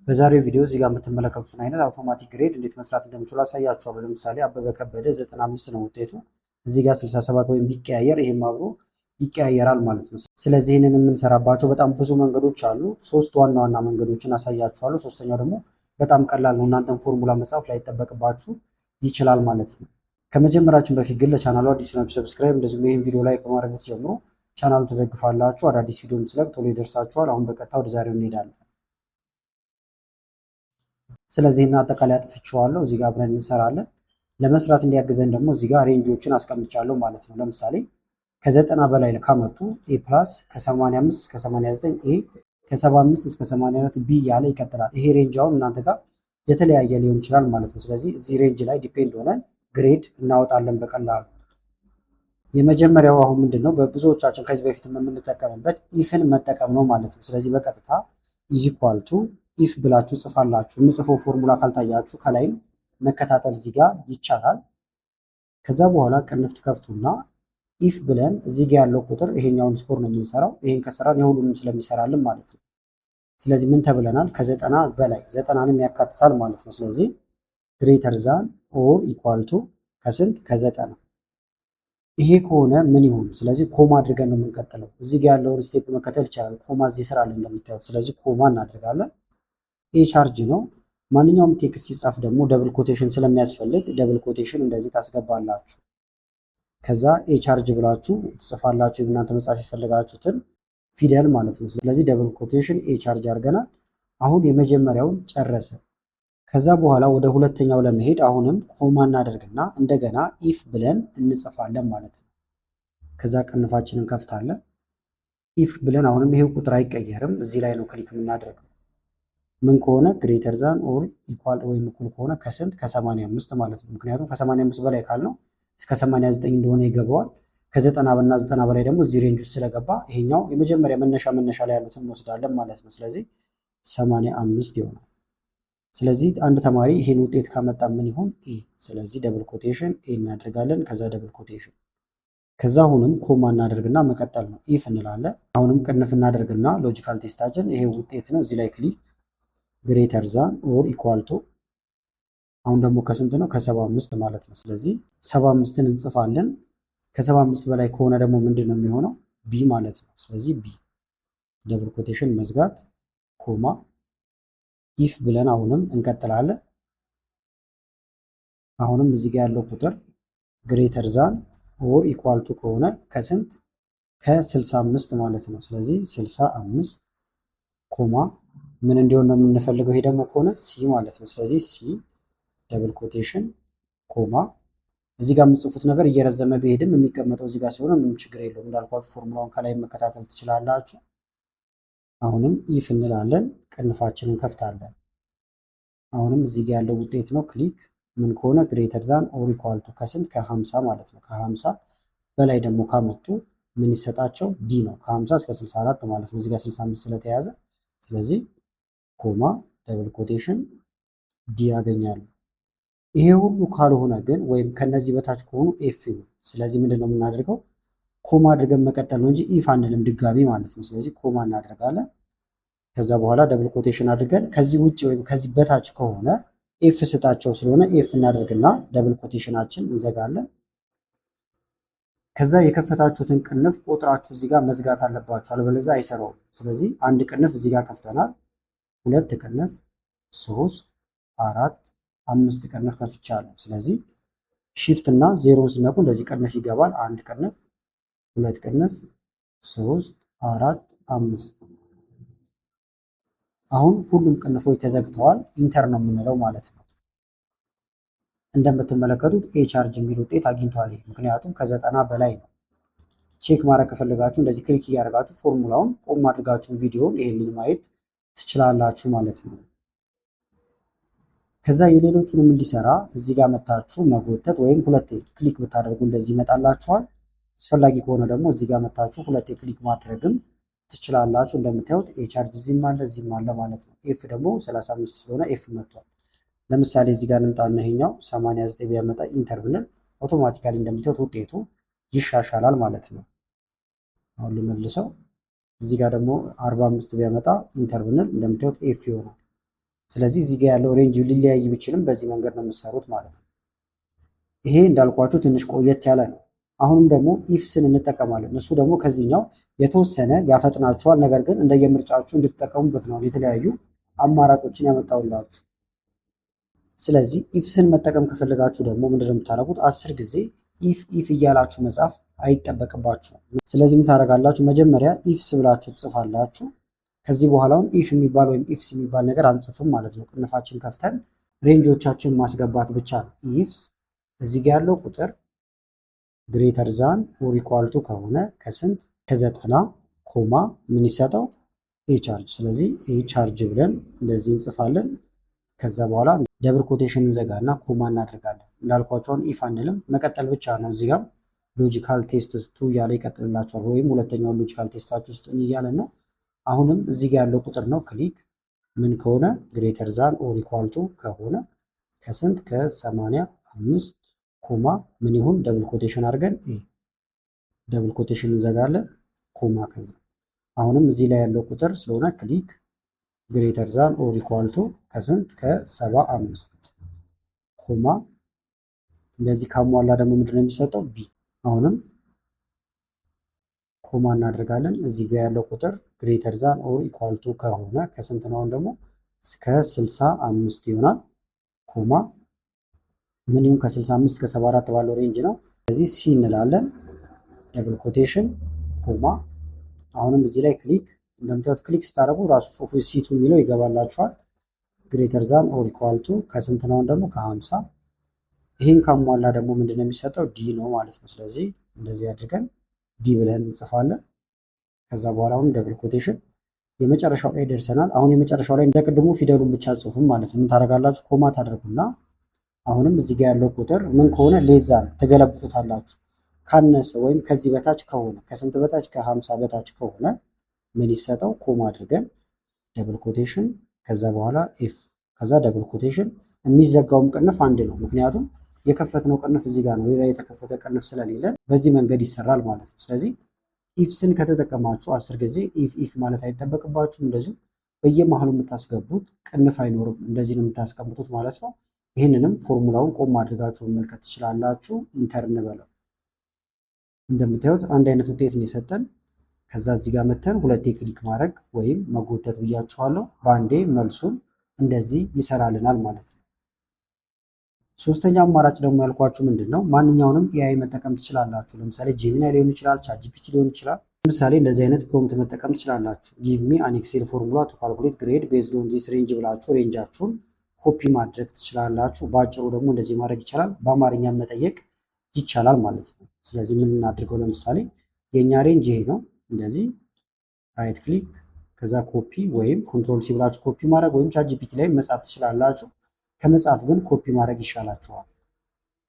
በዛሬው ቪዲዮ እዚህ ጋር የምትመለከቱትን አይነት አውቶማቲክ ግሬድ እንዴት መስራት እንደምችሉ አሳያችኋለሁ። ለምሳሌ አበበ ከበደ 95 ነው ውጤቱ። እዚህ ጋር 67 ወይም ቢቀያየር ይሄም አብሮ ይቀያየራል ማለት ነው። ስለዚህ ይህንን የምንሰራባቸው በጣም ብዙ መንገዶች አሉ። ሶስት ዋና ዋና መንገዶችን አሳያችኋለሁ። ሶስተኛው ደግሞ በጣም ቀላል ነው። እናንተም ፎርሙላ መጻፍ ላይጠበቅባችሁ ይችላል ማለት ነው። ከመጀመራችን በፊት ግን ለቻናሉ አዲስ ናችሁ ሰብስክራይብ፣ እንደዚሁም ይህን ቪዲዮ ላይክ በማድረግ ብትጀምሩ ቻናሉ ትደግፋላችሁ። አዳዲስ ቪዲዮ ስለቅ ቶሎ ይደርሳችኋል። አሁን በቀጥታ ወደ ዛሬው እንሄዳለን። ስለዚህ እና አጠቃላይ አጥፍቼዋለሁ። እዚህ ጋር አብረን እንሰራለን። ለመስራት እንዲያግዘን ደግሞ እዚህ ጋር ሬንጆችን አስቀምጫለሁ ማለት ነው። ለምሳሌ ከ90 በላይ ካመጡ ኤ ፕላስ፣ ከ85 እስከ 89 ኤ፣ ከ75 እስከ 84 ቢ ያለ ይቀጥላል። ይሄ ሬንጅ አሁን እናንተ ጋር የተለያየ ሊሆን ይችላል ማለት ነው። ስለዚህ እዚህ ሬንጅ ላይ ዲፔንድ ሆነን ግሬድ እናወጣለን በቀላሉ። የመጀመሪያው አሁን ምንድን ነው በብዙዎቻችን ከዚህ በፊት የምንጠቀምበት ኢፍን መጠቀም ነው ማለት ነው። ስለዚህ በቀጥታ ኢዝ ኢኳል ቱ ኢፍ ብላችሁ ጽፋላችሁ። የምጽፈው ፎርሙላ ካልታያችሁ ከላይም መከታተል እዚህ ጋር ይቻላል። ከዛ በኋላ ቅንፍ ትከፍቱና ኢፍ ብለን እዚህ ጋር ያለው ቁጥር ይሄኛውን ስኮር ነው የምንሰራው። ይሄን ከሰራን የሁሉንም ስለሚሰራልን ማለት ነው። ስለዚህ ምን ተብለናል? ከ90 በላይ 90ንም ያካትታል ማለት ነው። ስለዚህ ግሬተር ዛን ኦር ኢኳል ቱ ከስንት ከ90 ይሄ ከሆነ ምን ይሁን? ስለዚህ ኮማ አድርገን ነው የምንቀጥለው። እዚህ ጋር ያለውን ስቴፕ መከተል ይቻላል። ኮማ እዚህ ስራ አለ እንደምታዩት። ስለዚህ ኮማ እናደርጋለን። ኤ ቻርጅ ነው። ማንኛውም ቴክስት ሲጻፍ ደግሞ ደብል ኮቴሽን ስለሚያስፈልግ ደብል ኮቴሽን እንደዚህ ታስገባላችሁ። ከዛ ኤ ቻርጅ ብላችሁ ትጽፋላችሁ እናንተ መጻፍ የፈለጋችሁትን ፊደል ማለት ነው። ስለዚህ ደብል ኮቴሽን ኤ ቻርጅ አድርገናል። አሁን የመጀመሪያውን ጨረሰ። ከዛ በኋላ ወደ ሁለተኛው ለመሄድ አሁንም ኮማ እናደርግና እንደገና ኢፍ ብለን እንጽፋለን ማለት ነው። ከዛ ቅንፋችንን ከፍታለን። ኢፍ ብለን አሁንም ይሄው ቁጥር አይቀየርም። እዚህ ላይ ነው ክሊክ የምናደርገው። ምን ከሆነ ግሬተር ዛን ኦር ኢኳል ወይም እኩል ከሆነ ከስንት ከ85 ማለት ነው። ምክንያቱም ከ85 በላይ ካልነው እስከ 89 እንደሆነ ይገባዋል። ከ90 እና 90 በላይ ደግሞ እዚህ ሬንጅ ውስጥ ስለገባ ይሄኛው የመጀመሪያ መነሻ ላይ ያሉትን እንወስዳለን ማለት ነው። ስለዚህ 85 ይሆናል። ስለዚህ አንድ ተማሪ ይሄን ውጤት ካመጣ ምን ይሆን? ኤ። ስለዚህ ደብል ኮቴሽን ኤ እናደርጋለን። ከዛ ደብል ኮቴሽን ከዛ አሁንም ኮማ እናደርግና መቀጠል ነው። ኢፍ እንላለን። አሁንም ቅንፍ እናደርግና ሎጂካል ቴስታችን ይሄ ውጤት ነው። እዚህ ላይ ክሊክ ግሬተር ዛን ኦር ኢኳል ቱ አሁን ደግሞ ከስንት ነው? ከ75 ማለት ነው። ስለዚህ 75ን እንጽፋለን። ከ75 በላይ ከሆነ ደግሞ ምንድን ነው የሚሆነው? ቢ ማለት ነው። ስለዚህ ቢ ደብል ኮቴሽን መዝጋት ኮማ ኢፍ ብለን አሁንም እንቀጥላለን። አሁንም እዚህ ጋር ያለው ቁጥር ግሬተር ዛን ኦር ኢኳል ቱ ከሆነ ከስንት ከ65 ማለት ነው። ስለዚህ 65 ኮማ ምን እንዲሆን ነው የምንፈልገው? ይሄ ደግሞ ከሆነ ሲ ማለት ነው። ስለዚህ ሲ ደብል ኮቴሽን ኮማ እዚህ ጋር የምጽፉት ነገር እየረዘመ ቢሄድም የሚቀመጠው እዚህ ጋር ሲሆን ምንም ችግር የለውም። እንዳልኳችሁ ፎርሙላውን ከላይ መከታተል ትችላላችሁ። አሁንም ኢፍ እንላለን። ቅንፋችንን ከፍታለን። አሁንም እዚህ ጋር ያለው ውጤት ነው። ክሊክ ምን ከሆነ ግሬተር ዛን ኦር ኢኳል ቱ ከስንት ከ50 ማለት ነው። ከ50 በላይ ደግሞ ካመጡ ምን ይሰጣቸው? ዲ ነው። ከ50 እስከ 64 ማለት ነው። እዚህ ጋር 65 ስለተያዘ ስለዚህ ኮማ ደብል ኮቴሽን ዲ ያገኛሉ። ይሄ ሁሉ ካልሆነ ግን ወይም ከነዚህ በታች ከሆኑ ኤፍ ይሁን። ስለዚህ ምንድን ነው የምናደርገው? ኮማ አድርገን መቀጠል ነው እንጂ ኢፍ አንልም ድጋሚ ማለት ነው። ስለዚህ ኮማ እናደርጋለን። ከዛ በኋላ ደብል ኮቴሽን አድርገን ከዚህ ውጭ ወይም ከዚህ በታች ከሆነ ኤፍ ስጣቸው ስለሆነ ኤፍ እናደርግና ደብል ኮቴሽናችን እንዘጋለን። ከዛ የከፈታችሁትን ቅንፍ ቆጥራችሁ እዚህ ጋር መዝጋት አለባችሁ፣ አለበለዚያ አይሰራውም። ስለዚህ አንድ ቅንፍ እዚህ ጋር ከፍተናል። ሁለት ቅንፍ፣ 3፣ 4፣ 5 ቅንፍ ከፍቻለሁ። ስለዚህ ሺፍት እና ዜሮን ስነቁ እንደዚህ ቅንፍ ይገባል። አንድ ቅንፍ፣ ሁለት ቅንፍ፣ 3፣ 4፣ 5። አሁን ሁሉም ቅንፎች ተዘግተዋል። ኢንተር ነው የምንለው ማለት ነው። እንደምትመለከቱት ኤ ቻርጅ የሚል ውጤት አግኝቷል። ምክንያቱም ከ90 በላይ ነው። ቼክ ማድረግ ከፈለጋችሁ እንደዚህ ክሊክ እያደረጋችሁ ፎርሙላውን ቆም አድርጋችሁ ቪዲዮውን ይሄንን ማየት ትችላላችሁ ማለት ነው። ከዛ የሌሎቹንም እንዲሰራ እዚህ ጋር መታችሁ መጎተት ወይም ሁለቴ ክሊክ ብታደርጉ እንደዚህ ይመጣላችኋል። አስፈላጊ ከሆነ ደግሞ እዚህ ጋር መታችሁ ሁለቴ ክሊክ ማድረግም ትችላላችሁ። እንደምታዩት ኤ ቻርጅ እዚህም አለ እዚህም አለ ማለት ነው። ኤፍ ደግሞ 35 ስለሆነ ኤፍ መጥቷል። ለምሳሌ እዚህ ጋር እንምጣና ይሄኛው 89 ቢያመጣ ኢንተር ብንል አውቶማቲካሊ እንደምታዩት ውጤቱ ይሻሻላል ማለት ነው። አሁን ልመልሰው። እዚህ ጋር ደግሞ 45 ቢያመጣ ኢንተር ብንል እንደምታዩት ኤፍ ይሆናል። ስለዚህ እዚህ ጋር ያለው ሬንጅ ሊለያይ ቢችልም በዚህ መንገድ ነው የምትሰሩት ማለት ነው። ይሄ እንዳልኳችሁ ትንሽ ቆየት ያለ ነው። አሁንም ደግሞ ኢፍስን እንጠቀማለን። እሱ ደግሞ ከዚህኛው የተወሰነ ያፈጥናችኋል። ነገር ግን እንደየምርጫችሁ እንድትጠቀሙበት ነው የተለያዩ አማራጮችን ያመጣውላችሁ። ስለዚህ ኢፍስን መጠቀም ከፈለጋችሁ ደግሞ ምንድነው የምታደርጉት? 10 ጊዜ ኢፍ እያላችሁ መጻፍ አይጠበቅባችሁም። ስለዚህ ምን ታደርጋላችሁ? መጀመሪያ ኢፍስ ብላችሁ ትጽፋላችሁ። ከዚህ በኋላውን ኢፍ የሚባል ወይም ኢፍስ የሚባል ነገር አንጽፍም ማለት ነው። ቅንፋችን ከፍተን ሬንጆቻችን ማስገባት ብቻ ነው። ኢፍስ እዚህ ጋር ያለው ቁጥር ግሬተር ዛን ኦር ኢኳል ቱ ከሆነ ከስንት ከ90 ኮማ ምን ይሰጠው? ኤ ቻርጅ። ስለዚህ ኤ ቻርጅ ብለን እንደዚህ እንጽፋለን። ከዛ በኋላ ደብል ኮቴሽን እንዘጋና ኮማ እናደርጋለን። እንዳልኳቸውን ኢፍ አንልም፣ መቀጠል ብቻ ነው። እዚህ ጋር ሎጂካል ቴስት ቱ እያለ ይቀጥልላቸዋል። ወይም ሁለተኛውን ሎጂካል ቴስታችሁ ውስጥ እያለን ነው። አሁንም እዚህ ጋር ያለው ቁጥር ነው። ክሊክ ምን ከሆነ ግሬተር ዛን ኦር ኢኳል ቱ ከሆነ ከስንት ከ85 ኮማ ምን ይሁን ደብል ኮቴሽን አድርገን ደብል ኮቴሽን እንዘጋለን ኮማ። ከዛ አሁንም እዚህ ላይ ያለው ቁጥር ስለሆነ ክሊክ ግሬተር ዛን ኦር ኢኳል ቱ ከስንት ከ75 ኮማ። እንደዚህ ካሟላ ደግሞ ምንድነው የሚሰጠው? ቢ። አሁንም ኮማ እናደርጋለን። እዚህ ጋር ያለው ቁጥር ግሬተር ዛን ኦር ኢኳል ቱ ከሆነ ከስንት ነው? አሁን ደግሞ እስከ 65 ይሆናል ኮማ ምን ይሁን ከ65 እስከ 74 ባለው ሬንጅ ነው። ስለዚህ ሲ እንላለን ደብል ኮቴሽን ኮማ። አሁንም እዚህ ላይ ክሊክ እንደምታዩት ክሊክ ስታደርጉ ራሱ ጽሁፉ ሲቱ የሚለው ይገባላችኋል። ግሬተር ዛን ኦር ኢኳል ቱ ከስንት ነው? ደግሞ ከ50። ይህን ካሟላ ደግሞ ምንድነው የሚሰጠው? ዲ ነው ማለት ነው። ስለዚህ እንደዚህ አድርገን ዲ ብለን እንጽፋለን። ከዛ በኋላ አሁን ደብል ኮቴሽን የመጨረሻው ላይ ደርሰናል። አሁን የመጨረሻው ላይ እንደቅድሙ ፊደሉን ብቻ ጽሁፉም ማለት ነው። ምን ታደርጋላችሁ? ኮማ ታደርጉና አሁንም እዚህ ጋር ያለው ቁጥር ምን ከሆነ ሌዛን ትገለብጡታላችሁ። ካነሰ ወይም ከዚህ በታች ከሆነ ከስንት በታች ከ50 በታች ከሆነ ምን ይሰጠው? ኮማ አድርገን ደብል ኮቴሽን ከዛ በኋላ ኤፍ ከዛ ደብል ኮቴሽን። የሚዘጋውም ቅንፍ አንድ ነው፣ ምክንያቱም የከፈትነው ቅንፍ እዚህ ጋር ነው። ሌላ የተከፈተ ቅንፍ ስለሌለን በዚህ መንገድ ይሰራል ማለት ነው። ስለዚህ ኢፍስን ከተጠቀማችሁ 10 ጊዜ ኢፍ ማለት አይጠበቅባችሁም። እንደዚሁ በየመሃሉ የምታስገቡት ቅንፍ አይኖርም፣ እንደዚህ ነው የምታስቀምጡት ማለት ነው። ይህንንም ፎርሙላውን ቆም አድርጋችሁ መመልከት ትችላላችሁ። ኢንተር እንበለው። እንደምታዩት አንድ አይነት ውጤት ነው የሰጠን። ከዛ እዚህ ጋር መተን ሁለቴ ክሊክ ማድረግ ወይም መጎተት ብያችኋለሁ። በአንዴ መልሱን እንደዚህ ይሰራልናል ማለት ነው። ሶስተኛ አማራጭ ደግሞ ያልኳችሁ ምንድን ነው? ማንኛውንም ኤአይ መጠቀም ትችላላችሁ። ለምሳሌ ጄሚናይ ሊሆን ይችላል፣ ቻትጂፒቲ ሊሆን ይችላል። ለምሳሌ እንደዚህ አይነት ፕሮምፕት መጠቀም ትችላላችሁ። ጊቭ ሚ አን ኤክሴል ፎርሙላ ቱ ካልኩሌት ግሬድ ቤዝድ ኦን ዚስ ሬንጅ ብላችሁ ሬንጃችሁን ኮፒ ማድረግ ትችላላችሁ። በአጭሩ ደግሞ እንደዚህ ማድረግ ይቻላል። በአማርኛ መጠየቅ ይቻላል ማለት ነው። ስለዚህ ምን እናድርገው? ለምሳሌ የእኛ ሬንጅ ይሄ ነው። እንደዚህ ራይት ክሊክ ከዛ ኮፒ ወይም ኮንትሮል ሲ ብላችሁ ኮፒ ማድረግ ወይም ቻትጂፒቲ ላይ መጻፍ ትችላላችሁ። ከመጻፍ ግን ኮፒ ማድረግ ይሻላችኋል።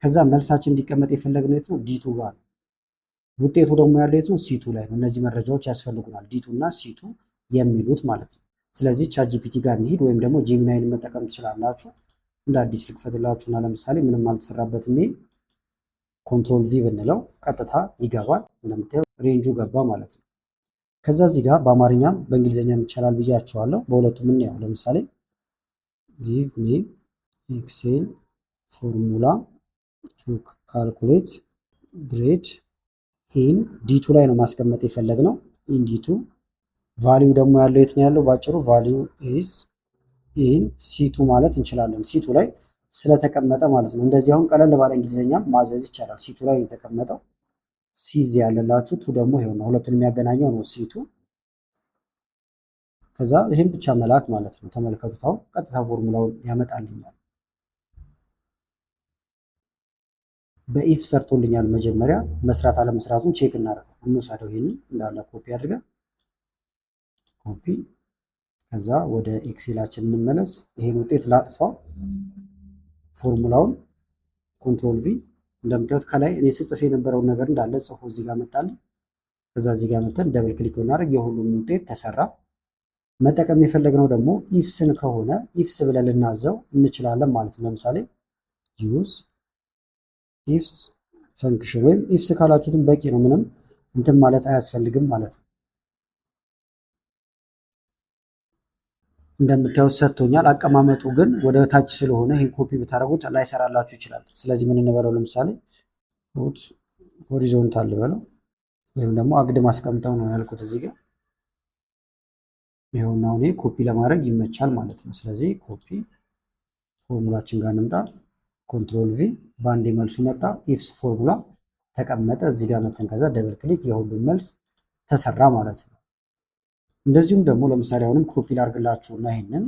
ከዛ መልሳችን እንዲቀመጥ የፈለግነው የት ነው? ዲቱ ጋር ነው። ውጤቱ ደግሞ ያለው የት ነው? ሲቱ ላይ ነው። እነዚህ መረጃዎች ያስፈልጉናል፣ ዲቱ እና ሲቱ የሚሉት ማለት ነው። ስለዚህ ቻትጂፒቲ ጋር እንሂድ ወይም ደግሞ ጄሚናይን መጠቀም ትችላላችሁ። እንደ አዲስ ልክፈትላችሁና ለምሳሌ ምንም አልተሰራበትም። ይሄ ኮንትሮል ቪ ብንለው ቀጥታ ይገባል። እንደምታየው ሬንጁ ገባ ማለት ነው። ከዛ እዚህ ጋር በአማርኛም በእንግሊዝኛም ይቻላል ብያችኋለሁ። በሁለቱም እናየው። ለምሳሌ ጊቭ ሚ ኤክሴል ፎርሙላ ቱ ካልኩሌት ግሬድ ኢን ዲቱ ላይ ነው ማስቀመጥ የፈለግነው። ኢን ዲቱ ቫሊዩ ደግሞ ያለው የት ነው ያለው? ባጭሩ ቫሊዩ ኢዝ ኢን ሲቱ ማለት እንችላለን። ሲቱ ላይ ስለተቀመጠ ማለት ነው። እንደዚህ አሁን ቀለል ባለ እንግሊዝኛም ማዘዝ ይቻላል። ሲቱ ላይ የተቀመጠው ሲዝ ያለላችሁ ቱ ደግሞ ይሄው ነው። ሁለቱን የሚያገናኘው ነው ሲቱ። ከዛ ይህም ብቻ መላክ ማለት ነው። ተመልከቱት። አሁን ቀጥታ ፎርሙላውን ያመጣልኛል። በኢፍ ሰርቶልኛል። መጀመሪያ መስራት አለመስራቱን ቼክ እናደርገው። እንውሰደው። ይሄንን እንዳለ ኮፒ አድርገን ኮፒ ከዛ ወደ ኤክሴላችን እንመለስ። ይሄን ውጤት ላጥፋው። ፎርሙላውን ኮንትሮል ቪ እንደምታዩት ከላይ እኔ ስጽፍ የነበረውን ነገር እንዳለ ጽፎ እዚህ ጋር መጣልኝ። ከዛ እዚህ ጋር መተን ደብል ክሊክ ብናደርግ የሁሉም ውጤት ተሰራ። መጠቀም የፈለግነው ደግሞ ኢፍስን ከሆነ ኢፍስ ብለን ልናዘው እንችላለን ማለት ነው። ለምሳሌ ዩዝ ኢፍስ ፈንክሽን ወይም ኢፍስ ካላችሁትም በቂ ነው። ምንም እንትን ማለት አያስፈልግም ማለት ነው። እንደምታዩት ሰጥቶኛል። አቀማመጡ ግን ወደ ታች ስለሆነ ይህን ኮፒ ብታደርጉት ላይሰራላችሁ ይችላል። ስለዚህ ምን እንበለው ለምሳሌ ሆሪዞንታል ልበለው ወይም ደግሞ አግድም አስቀምጠው ነው ያልኩት እዚህ ጋር። ይኸውና አሁን ኮፒ ለማድረግ ይመቻል ማለት ነው። ስለዚህ ኮፒ ፎርሙላችን ጋር እንምጣ። ኮንትሮል ቪ በአንዴ መልሱ መጣ። ኢፍስ ፎርሙላ ተቀመጠ። እዚህ ጋር መተን ከዛ ደብል ክሊክ የሁሉም መልስ ተሰራ ማለት ነው። እንደዚሁም ደግሞ ለምሳሌ አሁንም ኮፒ ላርግላችሁ እና ይሄንን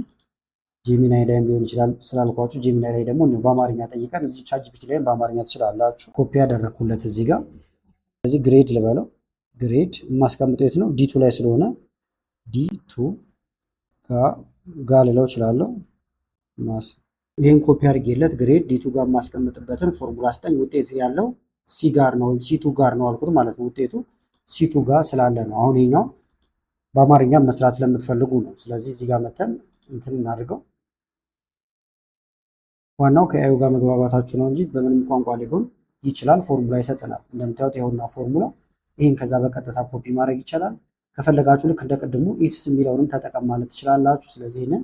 ጄሚናይ ላይም ሊሆን ይችላል ስላልኳችሁ፣ ጄሚናይ ላይ ደግሞ በአማርኛ ጠይቀን እዚህ ቻትጂፒቲ ላይም በአማርኛ ትችላላችሁ። ኮፒ ያደረኩለት እዚህ ጋር። ስለዚህ ግሬድ ልበለው። ግሬድ የማስቀምጠው የት ነው? ዲቱ ላይ ስለሆነ ዲቱ ጋር ልለው እችላለሁ። ይህን ኮፒ አድርጌለት ግሬድ ዲቱ ጋር የማስቀምጥበትን ፎርሙላ ስጠኝ። ውጤት ያለው ሲ ጋር ነው ወይም ሲቱ ጋር ነው አልኩት ማለት ነው። ውጤቱ ሲቱ ጋር ስላለ ነው። አሁን ይሄኛው በአማርኛ መስራት ስለምትፈልጉ ነው። ስለዚህ እዚህ ጋር መተን እንትን እናድርገው። ዋናው ከኤአዩ ጋር መግባባታችሁ ነው እንጂ በምንም ቋንቋ ሊሆን ይችላል። ፎርሙላ ይሰጠናል። እንደምታዩት ይኸውና ፎርሙላ። ይህን ከዛ በቀጥታ ኮፒ ማድረግ ይቻላል። ከፈለጋችሁ ልክ እንደ ቅድሙ ኢፍስ የሚለውንም ተጠቀም ማለት ትችላላችሁ። ስለዚህ ይህንን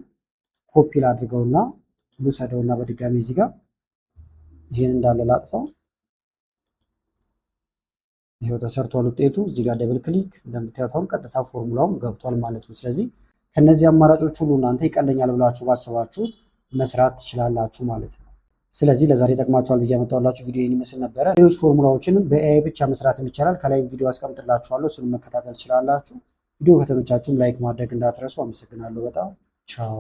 ኮፒ ላድርገውና ልውሰደውና በድጋሚ እዚህ ጋር ይህን እንዳለ ላጥፋው። ይሄው ተሰርቷል ውጤቱ። እዚህ ጋር ደብል ክሊክ እንደምታዩት አሁን ቀጥታ ፎርሙላውም ገብቷል ማለት ነው። ስለዚህ ከነዚህ አማራጮች ሁሉ እናንተ ይቀለኛል ብላችሁ ባሰባችሁት መስራት ትችላላችሁ ማለት ነው። ስለዚህ ለዛሬ ጠቅማችኋል ብዬ ያመጣሁላችሁ ቪዲዮ ይህን ይመስል ነበረ። ሌሎች ፎርሙላዎችን በኤአይ ብቻ መስራትም ይቻላል። ከላይም ቪዲዮ አስቀምጥላችኋለሁ፣ እሱንም መከታተል ትችላላችሁ። ቪዲዮ ከተመቻችሁም ላይክ ማድረግ እንዳትረሱ። አመሰግናለሁ በጣም ቻው።